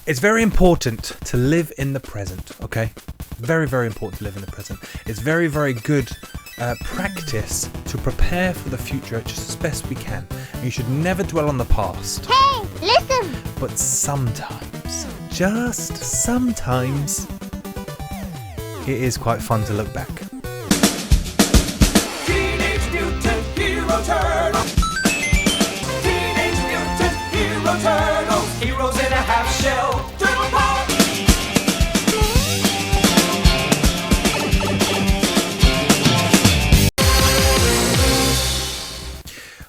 It's very important to live in the present, okay? Very, very important to live in the present. It's very, very good practice to prepare for the future just as best we can. And you should never dwell on the past. Hey, listen! But sometimes, just sometimes, it is quite fun to look back. Teenage Mutant Hero Turtles. Teenage Mutant Hero Turtles. Heroes in a half shell. Turtle power.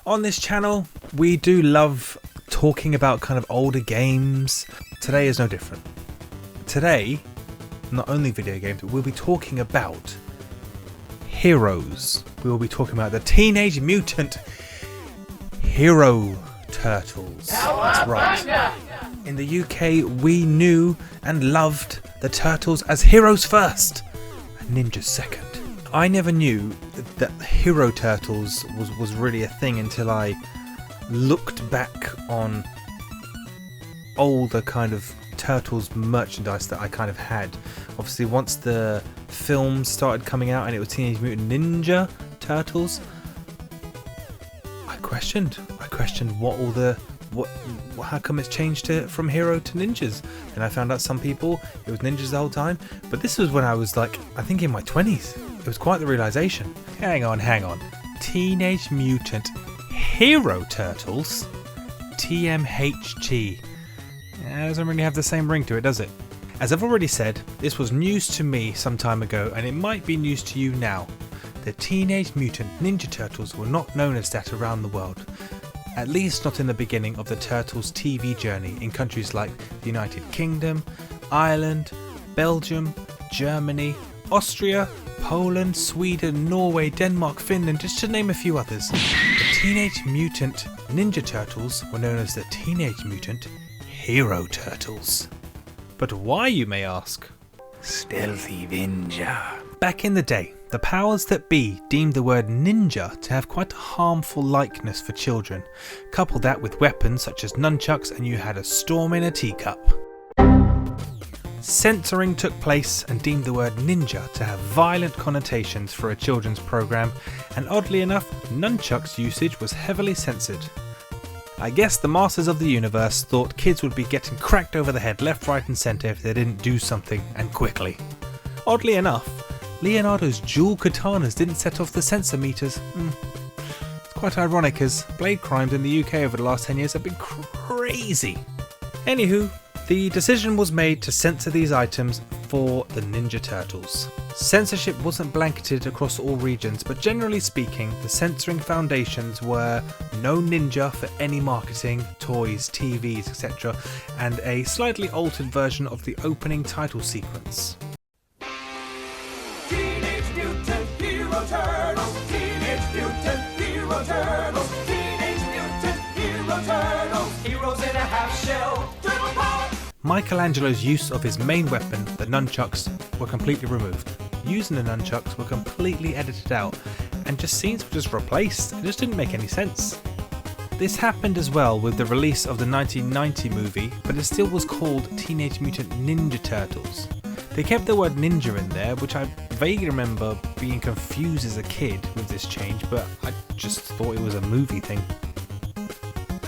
On this channel, we do love talking about kind of older games. Today is no different. Today, not only video games, but we'll be talking about heroes. We will be talking about the Teenage Mutant HERO Turtles. That's right. In the UK, we knew and loved the Turtles as heroes first and ninjas second. I never knew that Hero Turtles was really a thing until I looked back on older kind of Turtles merchandise that I kind of had. Obviously, once the films started coming out and it was Teenage Mutant Ninja Turtles, I questioned how come it's changed from hero to ninjas. And I found out some people it was ninjas the whole time, but this was when I was like, I think in my 20s. It was quite the realization. Hang on. Teenage Mutant Hero Turtles? TMHT. It doesn't really have the same ring to it, does it? As I've already said, this was news to me some time ago, and it might be news to you now. The Teenage Mutant Ninja Turtles were not known as that around the world. At least not in the beginning of the Turtles' TV journey in countries like the United Kingdom, Ireland, Belgium, Germany, Austria, Poland, Sweden, Norway, Denmark, Finland, just to name a few others. The Teenage Mutant Ninja Turtles were known as the Teenage Mutant Hero Turtles. But why, you may ask? Stealthy ninja. Back in the day, the powers that be deemed the word ninja to have quite a harmful likeness for children. Couple that with weapons such as nunchucks and you had a storm in a teacup. Censoring took place and deemed the word ninja to have violent connotations for a children's program, and oddly enough, nunchucks usage was heavily censored. I guess the masters of the universe thought kids would be getting cracked over the head left, right and centre if they didn't do something, and quickly. Oddly enough, Leonardo's dual katanas didn't set off the censor meters. It's quite ironic, as blade crimes in the UK over the last 10 years have been crazy. Anywho, the decision was made to censor these items for the Ninja Turtles. Censorship wasn't blanketed across all regions, but generally speaking, the censoring foundations were no ninja for any marketing, toys, TVs, etc., and a slightly altered version of the opening title sequence. Teenage Mutant Hero Turtles. Teenage Mutant Hero Turtles. Teenage Mutant Hero Turtles. Heroes in a half shell. Turtle power. Michelangelo's use of his main weapon, the nunchucks, were completely removed. Using the nunchucks were completely edited out, and just scenes were just replaced. It just didn't make any sense. This happened as well with the release of the 1990 movie, but it still was called Teenage Mutant Ninja Turtles. They kept the word ninja in there, which I vaguely remember being confused as a kid with this change, but I just thought it was a movie thing.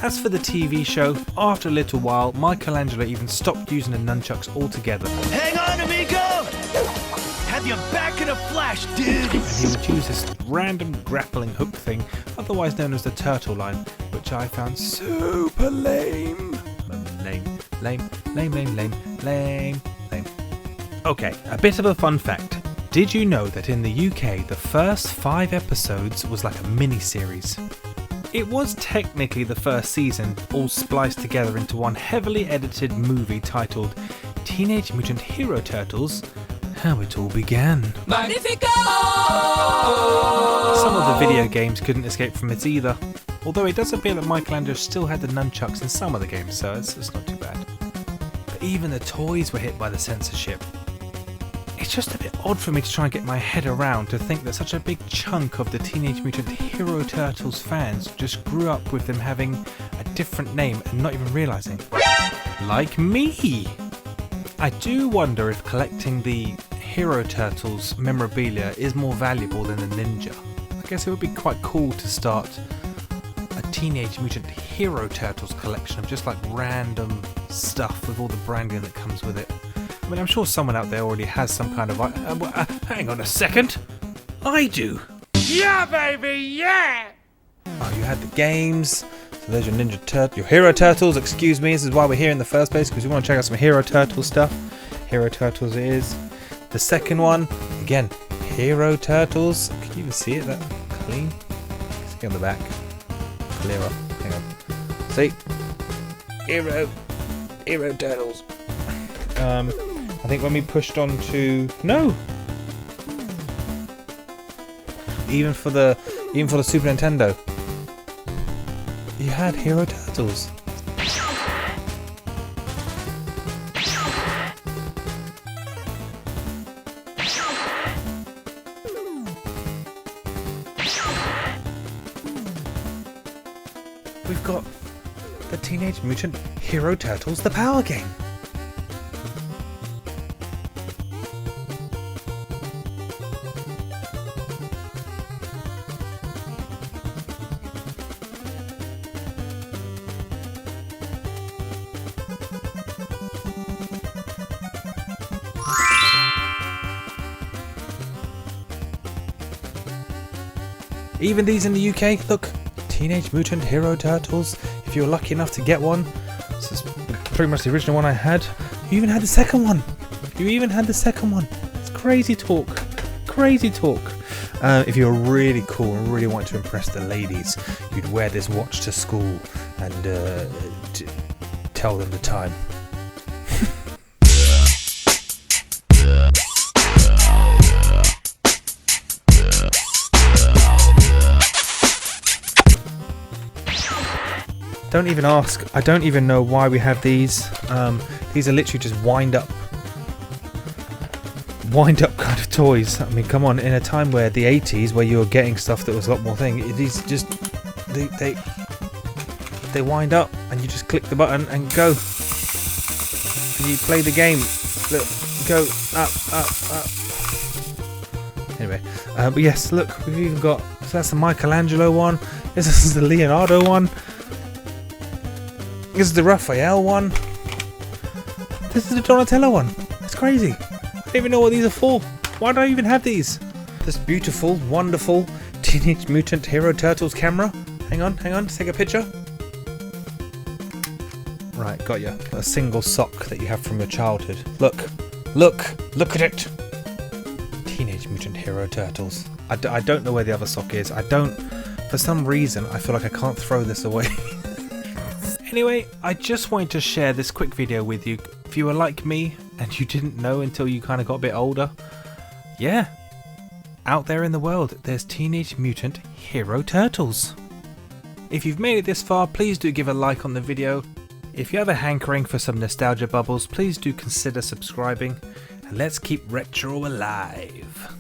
As for the TV show, after a little while, Michelangelo even stopped using the nunchucks altogether. Hang on, amigo! Have you back in a flash, dude! And he would use this random grappling hook thing, otherwise known as the turtle line, which I found super lame. Lame. Okay, a bit of a fun fact. Did you know that in the UK, the first 5 episodes was like a mini-series? It was technically the first season, all spliced together into one heavily edited movie titled Teenage Mutant Hero Turtles: How It All Began. Magnifico! Some of the video games couldn't escape from it either, although it does appear that Michelangelo still had the nunchucks in some of the games, so it's not too bad. But even the toys were hit by the censorship. It's just a bit odd for me to try and get my head around to think that such a big chunk of the Teenage Mutant Hero Turtles fans just grew up with them having a different name and not even realising. like me. I do wonder if collecting the Hero Turtles memorabilia is more valuable than the ninja. I guess it would be quite cool to start a Teenage Mutant Hero Turtles collection of just like random stuff with all the branding that comes with it. I mean, I'm sure someone out there already has some kind of... hang on a second. I do. Yeah, baby, yeah! Oh, you had the games. So there's your Hero Turtles, excuse me. This is why we're here in the first place, because we want to check out some Hero Turtle stuff. Hero Turtles it is. The second one, again, Hero Turtles. Can you even see it that clean? See on the back. Clearer. Hang on. See? Hero Turtles. I think when we pushed on to... No! Even for the Super Nintendo, you had Hero Turtles. We've got the Teenage Mutant Hero Turtles, the Power Game. Even these in the UK, look, Teenage Mutant Hero Turtles. If you were lucky enough to get one, this is pretty much the original one I had. You even had the second one. It's crazy talk. If you were really cool and really wanted to impress the ladies, you'd wear this watch to school and tell them the time. Don't even ask. I don't even know why we have these. These are literally just wind up kind of toys. I mean, come on, in a time where the 80s, where you were getting stuff that was a lot more thing, these just they wind up and you just click the button and go. And you play the game. Look, go up. Anyway, but yes, look, we've even got. So that's the Michelangelo one. This is the Leonardo one. This is the Raphael one. This is the Donatello one. It's crazy. I don't even know what these are for. Why do I even have these? This beautiful, wonderful Teenage Mutant Hero Turtles camera. Hang on, let's take a picture. Right, got you. A single sock that you have from your childhood. Look at it. Teenage Mutant Hero Turtles. I don't know where the other sock is. For some reason, I feel like I can't throw this away. Anyway, I just wanted to share this quick video with you. If you were like me and you didn't know until you kind of got a bit older, yeah, out there in the world, there's Teenage Mutant Hero Turtles. If you've made it this far, please do give a like on the video. If you have a hankering for some nostalgia bubbles, please do consider subscribing, and let's keep retro alive.